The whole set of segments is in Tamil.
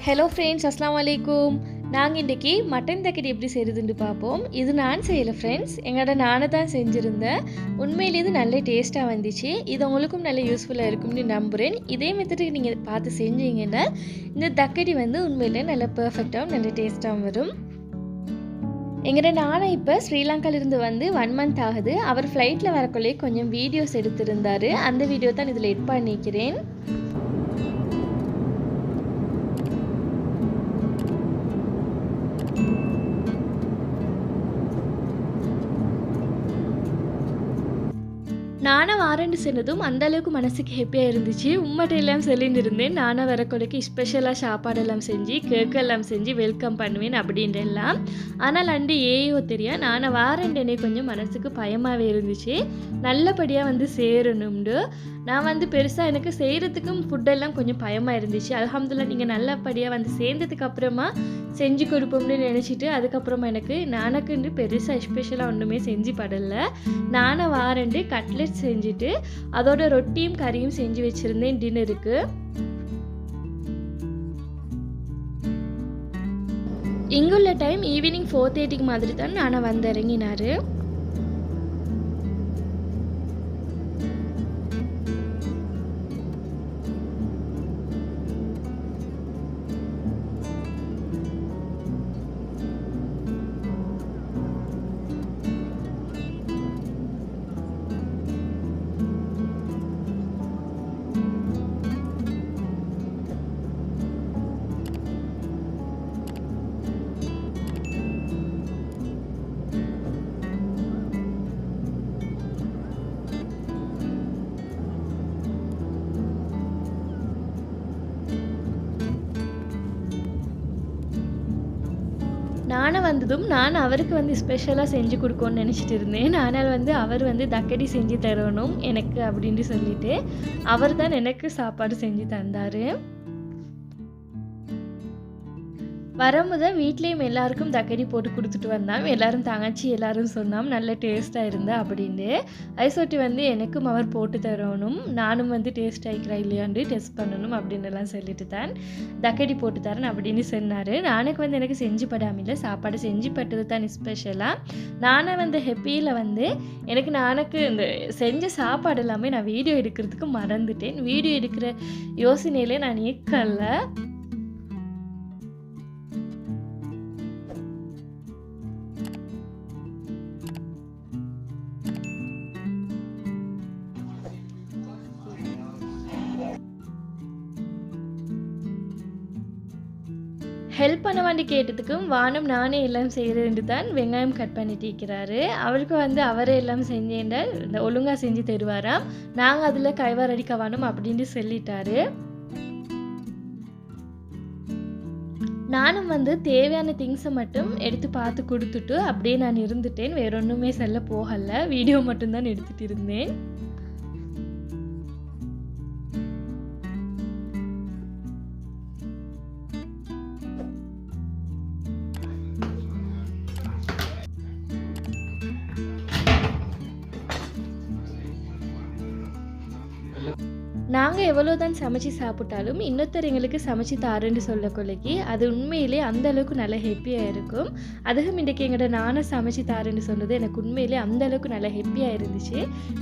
ஹலோ ஃப்ரெண்ட்ஸ், அஸ்ஸலாமு அலைக்கும். நாங்கள் இன்றைக்கி மட்டன் தக்கடி எப்படி செய்கிறதுன்னு பார்ப்போம். இது நான் செய்யலை ஃப்ரெண்ட்ஸ், எங்களோட நானே தான் செஞ்சுருந்தேன். உண்மையிலே இது நல்ல டேஸ்ட்டாக வந்துச்சு. இது உங்களுக்கும் நல்ல யூஸ்ஃபுல்லாக இருக்கும்னு நம்புகிறேன். இதே மெத்தடுக்கு நீங்கள் பார்த்து செஞ்சீங்கன்னா இந்த தக்கடி உண்மையிலே நல்ல பர்ஃபெக்டாகவும் நல்ல டேஸ்ட்டாகவும் வரும். எங்களோட நானை இப்போ ஸ்ரீலங்காவிலிருந்து 1 மந்த் ஆகுது. அவர் ஃப்ளைட்டில் வரக்குள்ளே கொஞ்சம் வீடியோஸ் எடுத்திருந்தார். அந்த வீடியோ தான் இதில் எட் பண்ணிக்கிறேன். நானாக வாரண்டு சொன்னதும் அந்தளவுக்கு மனசுக்கு ஹாப்பியாக இருந்துச்சு. உம்மட்ட எல்லாம் சொல்லிட்டு இருந்தேன், நானாக வரக்குள்ளக்கு ஸ்பெஷலாக சாப்பாடெல்லாம் செஞ்சு கேக்கெல்லாம் செஞ்சு வெல்கம் பண்ணுவேன் அப்படின்ட்டு எல்லாம். ஆனால் அண்டு ஏயோ தெரியா நானாக வாரண்டு கொஞ்சம் மனசுக்கு பயமாகவே இருந்துச்சு. நல்லபடியாக சேரணும்னு நான் பெருசாக எனக்கு செய்கிறதுக்கும் ஃபுட்டெல்லாம் கொஞ்சம் பயமாக இருந்துச்சு. அல்ஹம்துலில்லாஹ் நீங்கள் நல்லபடியாக சேர்ந்ததுக்கு அப்புறமா செஞ்சு கொடுப்போம்னு நினச்சிட்டு அதுக்கப்புறமா நானக்குன்னு பெருசாக ஸ்பெஷலாக ஒன்றுமே செஞ்சு படலை. நானாக வாரண்டு கட்லெட் செஞ்சுட்டு அதோட ரொட்டியும் கறியும் செஞ்சு வச்சுருந்தேன் டின்னருக்கு. இங்குள்ள டைம் ஈவினிங் 4:30 மாதிரி தான் நானாக இறங்கினார். நானும் வந்ததும் நான் அவருக்கு ஸ்பெஷலாக செஞ்சு கொடுக்கணும்னு நினச்சிட்டு இருந்தேன். ஆனால் அவர் தக்கடி செஞ்சு தரணும் எனக்கு அப்படின்ட்டு சொல்லிட்டு அவர் தான் எனக்கு சாப்பாடு செஞ்சு தந்தார். வரும்போது வீட்லேயும் எல்லாருக்கும் தக்கடி போட்டு கொடுத்துட்டு வந்தோம். எல்லோரும் தங்கச்சி எல்லோரும் சொன்னோம் நல்ல டேஸ்ட்டாக இருந்தா அப்படின்ட்டு. அது சொல்லிட்டு எனக்கும் அவர் போட்டு தரணும், நானும் டேஸ்ட் ஆகிக்கிறா இல்லையாண்டு டெஸ்ட் பண்ணணும் அப்படின்னுலாம் சொல்லிட்டு தான் தக்கடி போட்டு தரேன் அப்படின்னு சொன்னார். நானுக்கு எனக்கு செஞ்சு படாமல் சாப்பாடு செஞ்சு பட்டது தான் ஸ்பெஷலாக. நானே ஹெப்பியில் எனக்கு இந்த செஞ்ச சாப்பாடு எல்லாமே நான் வீடியோ எடுக்கிறதுக்கு மறந்துட்டேன். வீடியோ எடுக்கிற யோசனையிலே நான் ஏற்கல. ஹெல்ப் பண்ண வேண்டி கேட்டதுக்கும் வானம் நானே எல்லாம் செய்கிறேன்ட்டு தான் வெங்காயம் கட் பண்ணிட்டு இருக்கிறாரு. அவருக்கு அவரே எல்லாம் செஞ்சேன்டா இந்த ஒழுங்காக செஞ்சு தருவாராம். நாங்கள் அதில் கைவார் அடிக்க வேணும் அப்படின்ட்டு சொல்லிட்டாரு. நானும் தேவையான திங்ஸை மட்டும் எடுத்து பார்த்து கொடுத்துட்டு அப்படியே நான் இருந்துட்டேன். வேற ஒன்றுமே சொல்ல போகலை, வீடியோ மட்டும்தான் எடுத்துகிட்டு இருந்தேன். நாங்கள் எவ்வளோ தான் சமைச்சு சாப்பிட்டாலும் இன்னொருத்தர் எங்களுக்கு சமைச்சு தாருன்னு சொல்லக்கொள்ளைக்கு அது உண்மையிலே அந்த அளவுக்கு நல்லா ஹெப்பியாக இருக்கும். அதுவும் இன்றைக்கி எங்கள்கிட்ட நானே சமைச்சு தாருன்னு சொன்னது எனக்கு உண்மையிலே அந்த அளவுக்கு நல்லா ஹெப்பியாக இருந்துச்சு.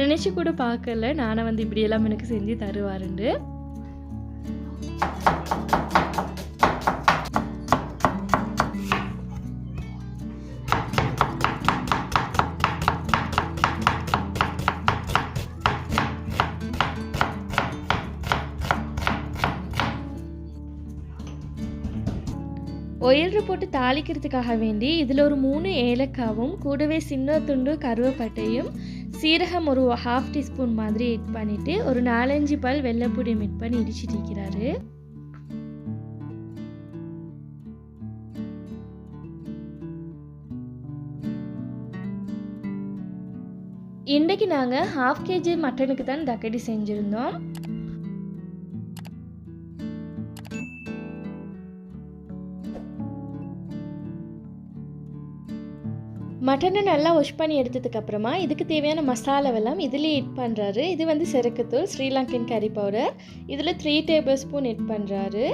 நினச்சி கூட பார்க்கல நானே இப்படியெல்லாம் எனக்கு செஞ்சு தருவாருண்டு. ஒயர் போட்டு தாளிக்கிறதுக்காக வேண்டி இதில் ஒரு 3 ஏலக்காவும் கூடவே சின்ன துண்டு கருவேப்பட்டையும் சீரகம் ஒரு 1/2 டீஸ்பூன் மாதிரி ஆட் பண்ணிவிட்டு ஒரு 4-5 பல் வெள்ளைப்பூடி மிட் பண்ணி இடிச்சிட்டு இருக்கிறாரு. இன்றைக்கு நாங்கள் 1/2 kg மட்டனுக்கு தான் தக்கடி செஞ்சுருந்தோம். மட்டனை நல்லா வாஷ் பண்ணி எடுத்ததுக்கப்புறமா இதுக்கு தேவையான மசாலாவெல்லாம் இதிலே எட் பண்ணுறாரு. இது வந்து செரக்குத்தூள், ஸ்ரீலங்கன் கறி பவுடர். இதில் 3 டேபிள் ஸ்பூன் எட் பண்ணுறாரு.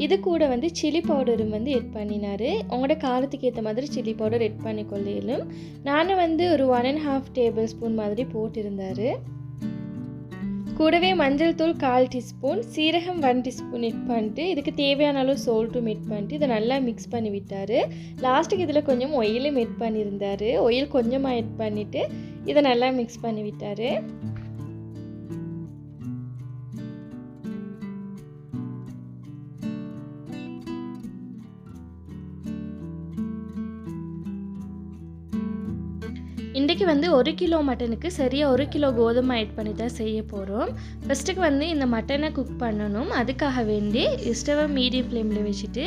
இது கூட வந்து சில்லி பவுடரும் வந்து எட் பண்ணினார். உங்களோட காரத்துக்கு ஏற்ற மாதிரி சில்லி பவுடர் எட் பண்ணி கொள்ளையிலும். நானும் வந்து ஒரு 1.5 டேபிள் ஸ்பூன் மாதிரி போட்டிருந்தார். கூடவே மஞ்சள் தூள் 1/4 டீஸ்பூன், சீரகம் 1 டீஸ்பூன் எட் பண்ணிட்டு இதுக்கு தேவையான அளவு சால்ட்டும் எட் பண்ணிட்டு இதை நல்லா மிக்ஸ் பண்ணி விட்டார். லாஸ்ட்டுக்கு இதில் கொஞ்சம் ஆயிலும் எட் பண்ணியிருந்தார். ஆயில் கொஞ்சமாக எட் பண்ணிவிட்டு இதை நல்லா மிக்ஸ் பண்ணி விட்டார். இன்றைக்கி வந்து 1 கிலோ மட்டனுக்கு சரியாக 1 கிலோ கோதுமை ஆட் பண்ணி தான் செய்ய போகிறோம். ஃபஸ்ட்டுக்கு வந்து இந்த மட்டனை குக் பண்ணணும். அதுக்காக வேண்டி ஸ்டவ்வை மீடியம் ஃப்ளேமில் வச்சுட்டு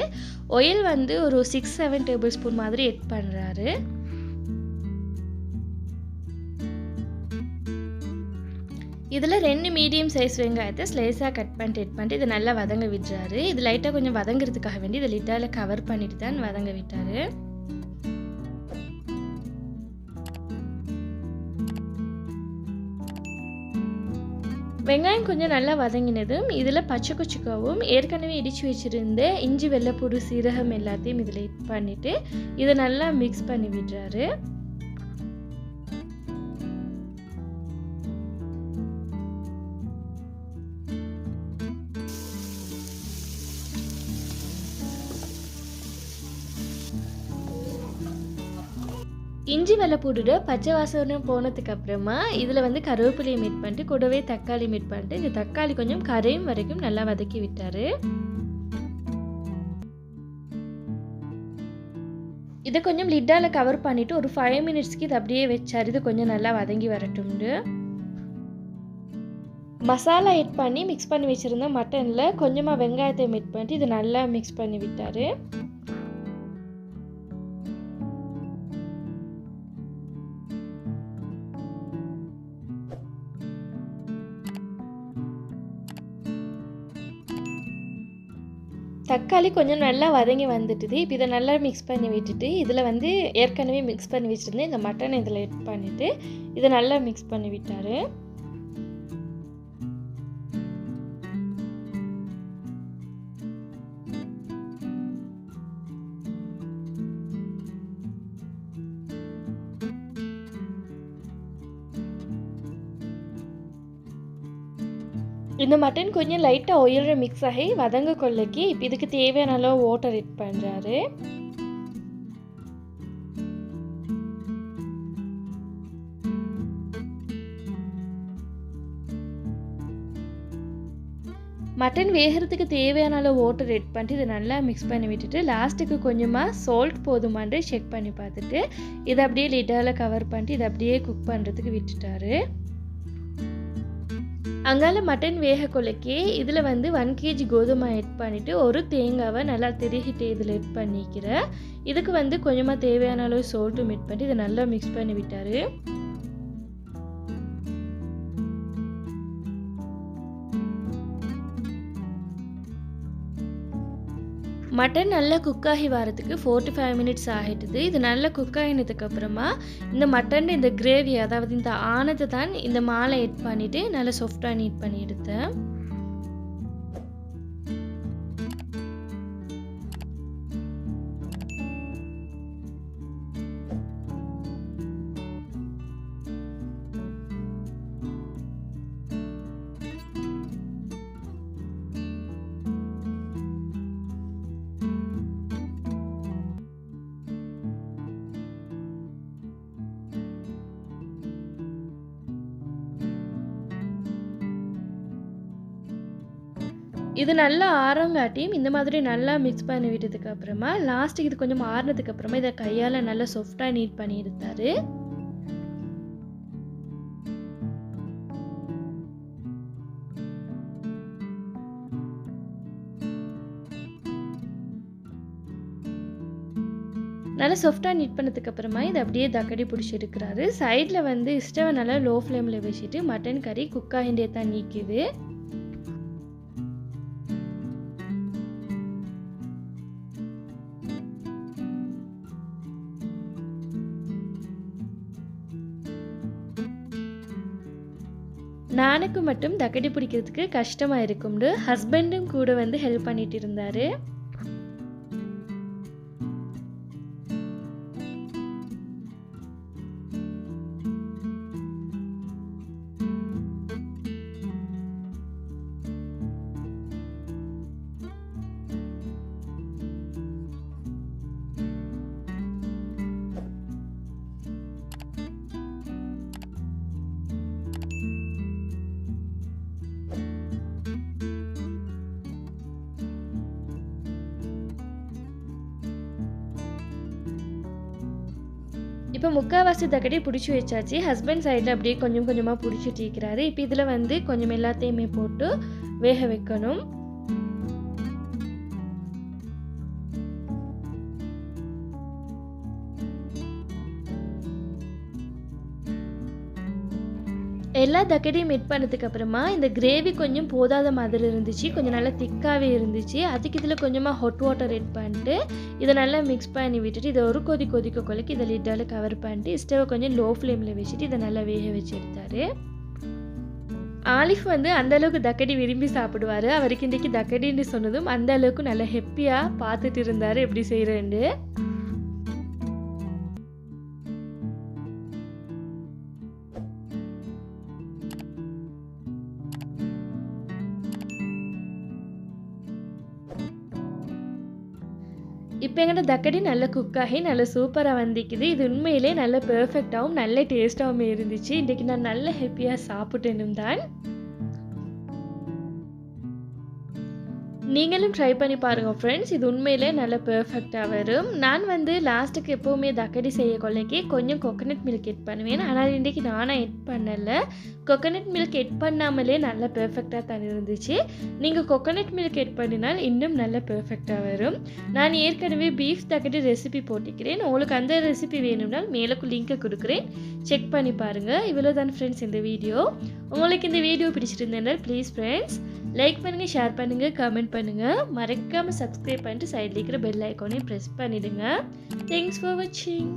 ஆயில் வந்து ஒரு 6-7 டேபிள் ஸ்பூன் மாதிரி எட் பண்ணுறாரு. இதில் 2 மீடியம் சைஸ் வெங்காயத்தை ஸ்லைஸாக கட் பண்ணிட்டு எட் பண்ணிட்டு இதை நல்லா வதங்க விட்டுறாரு. இது லைட்டாக கொஞ்சம் வதங்கிறதுக்காக வேண்டி இதை லிட்டால் கவர் பண்ணிட்டு தான் வதங்க விட்டார். வெங்காயம் கொஞ்சம் நல்லா வதங்கினதும் இதில் பச்சை குச்சிக்காவும் ஏற்கனவே இடித்து வச்சுருந்த இஞ்சி, வெள்ளைப்பூடு, சீரகம் எல்லாத்தையும் இதில் எட் பண்ணிவிட்டு இதை நல்லா மிக்ஸ் பண்ணி விடுறாரு. இஞ்சி வெள்ளைப்பூடு பச்சை வாசனை போனதுக்கு அப்புறமா இதில் வந்து கருவேப்பிலையை மிட் பண்ணிட்டு கூடவே தக்காளி மிட் பண்ணிட்டு இந்த தக்காளி கொஞ்சம் கரையும் வரைக்கும் நல்லா வதக்கி விட்டார். இதை கொஞ்சம் லிட்டால் கவர் பண்ணிவிட்டு ஒரு 5 மினிட்ஸ்க்கு இது அப்படியே வச்சார். இது கொஞ்சம் நல்லா வதங்கி வரட்டும்னு மசாலா எட் பண்ணி மிக்ஸ் பண்ணி வச்சுருந்த மட்டனில் கொஞ்சமாக வெங்காயத்தை மிட் பண்ணிட்டு இதை நல்லா மிக்ஸ் பண்ணி விட்டார். தக்காளி கொஞ்சம் நல்லா வதங்கி வந்துட்டுது. இப்போ இதை நல்லா மிக்ஸ் பண்ணி விட்டுட்டு இதில் வந்து ஏற்கனவே மிக்ஸ் பண்ணி வச்சுருந்தேன் இந்த மட்டனை இதில் எட் பண்ணிவிட்டு இதை நல்லா மிக்ஸ் பண்ணி விட்டார். இந்த மட்டன் கொஞ்சம் லைட்டாக ஆயிலில் மிக்ஸ் ஆகி வதங்க கொள்ளைக்கு இப்போ இதுக்கு தேவையான அளவு வாட்டர் எட் பண்ணுறாரு. மட்டன் வேகிறதுக்கு தேவையான அளவு வாட்டர் எட் பண்ணிட்டு இதை நல்லா மிக்ஸ் பண்ணி விட்டுட்டு லாஸ்ட்டுக்கு கொஞ்சமாக சால்ட் போதுமான்னு செக் பண்ணி பார்த்துட்டு இதை அப்படியே லிட்டால் கவர் பண்ணிட்டு இதை அப்படியே குக் பண்ணுறதுக்கு விட்டுட்டாரு. அங்கால மட்டன் வேக கொலைக்கே இதில் வந்து 1 kg கோதுமை எட் பண்ணிவிட்டு ஒரு தேங்காவை நல்லா திருகிட்டு இதில் எட் பண்ணிக்கிறேன். இதுக்கு வந்து கொஞ்சமாக தேவையான அளவு சால்ட்டும் எட் பண்ணிட்டு இதை நல்லா மிக்ஸ் பண்ணி விட்டார். மட்டன் நல்லா குக் ஆகி வரதுக்கு 4 to 5 மினிட்ஸ் ஆகிட்டுது. இது நல்லா குக் ஆகினதுக்கப்புறமா இந்த மட்டன் இந்த கிரேவி அதாவது இந்த ஆனத்தை தான் இந்த மாலை எட் பண்ணிவிட்டு நல்லா சாஃப்டாக நீட் பண்ணி எடுத்தேன். இது நல்லா ஆறங்காட்டியும் இந்த மாதிரி நல்லா மிக்ஸ் பண்ணி விட்டதுக்கு அப்புறமா லாஸ்ட்டுக்கு இது கொஞ்சம் ஆறினதுக்கு அப்புறமா இதை கையால் நல்லா சாஃப்டாக நீட் பண்ணி எடுத்தார். நல்லா சாஃப்டாக நீட் பண்ணதுக்கப்புறமா இதை அப்படியே தக்கடி பிடிச்சி எடுக்கிறாரு. சைடில் வந்து ஸ்டவை நல்லா லோ ஃப்ளேமில் வச்சுட்டு மட்டன் கறி குக் ஆகிண்டே தான் நீக்குது. நானுக்கு மட்டும் தக்கடி பிடிக்கிறதுக்கு கஷ்டமாக இருக்கும்னு ஹஸ்பண்டும் கூட வந்து ஹெல்ப் பண்ணிட்டு இருந்தார். இப்போ முக்கால்வாசி தக்கடி பிடிச்சி வச்சாச்சு. ஹஸ்பண்ட் சைடில் அப்படியே கொஞ்சம் கொஞ்சமாக பிடிச்சிட்டு இருக்கிறாரு. இப்போ இதில் வந்து கொஞ்சம் எல்லாத்தையுமே போட்டு வேக வைக்கணும். எல்லா தக்கடியும் மிட் பண்ணதுக்கு அப்புறமா இந்த கிரேவி கொஞ்சம் போதாத மாதிரி இருந்துச்சு. கொஞ்சம் நல்லா திக்காகவே இருந்துச்சு. அதுக்கு இதில் கொஞ்சமாக ஹாட் வாட்டர் ஆட் பண்ணிட்டு இதை நல்லா மிக்ஸ் பண்ணி விட்டுட்டு இதை ஒரு கொதிக்க கொலைக்கு இதை லிட்டால் கவர் பண்ணிட்டு ஸ்டவ் கொஞ்சம் லோ ஃப்ளேமில் வச்சுட்டு இதை நல்லா வேக வச்சு எடுத்தார். ஆலிஃப் வந்து அந்தளவுக்கு தக்கடி விரும்பி சாப்பிடுவார். அவருக்கு இன்றைக்கி தக்கடின்னு சொன்னதும் அந்த அளவுக்கு நல்லா ஹெப்பியாக பார்த்துட்டு இருந்தார் எப்படி செய்கிறேன்னு. இப்போ எங்கிட்ட தக்கடி நல்ல குக்காகி நல்ல சூப்பராக வந்திக்குது. இது உண்மையிலே நல்ல பெர்ஃபெக்டாகவும் நல்ல டேஸ்ட்டாகவும் இருந்துச்சு. இன்றைக்கி நான் நல்ல ஹாப்பியாக சாப்பிட்டேனும் தான். நீங்களும் ட்ரை பண்ணி பாருங்கள் ஃப்ரெண்ட்ஸ். இது உண்மையிலே நல்ல பெர்ஃபெக்டாக வரும். நான் வந்து லாஸ்ட்டுக்கு எப்போவுமே தக்கடி செய்ய கொள்ளைக்கு கொஞ்சம் கோகனட் மில்க் எட் பண்ணுவேன். ஆனால் இன்றைக்கி நானும் எட் பண்ணலை. கோகனட் மில்க் எட் பண்ணாமலே நல்ல பெர்ஃபெக்டாக தான் இருந்துச்சு. நீங்கள் கோகனட் மில்க் எட் பண்ணினால் இன்னும் நல்ல பெர்ஃபெக்டாக வரும். நான் ஏற்கனவே பீஃப் தக்கடி ரெசிபி போட்டிக்கிறேன். உங்களுக்கு அந்த ரெசிபி வேணும்னால் மேலுக்கு லிங்கை கொடுக்குறேன், செக் பண்ணி பாருங்கள். இவ்வளோ தான் ஃப்ரெண்ட்ஸ் இந்த வீடியோ. உங்களுக்கு இந்த வீடியோ பிடிச்சிருந்தேன்னா ப்ளீஸ் ஃப்ரெண்ட்ஸ் லைக் பண்ணுங்கள், ஷேர் பண்ணுங்கள், கமெண்ட் பண்ணுங்கள். மறக்காமல் சப்ஸ்கிரைப் பண்ணிட்டு சைடில் இருக்கிற பெல் ஐக்கானையும் ப்ரெஸ் பண்ணிவிடுங்க. தேங்க்ஸ் ஃபார் வாட்சிங்.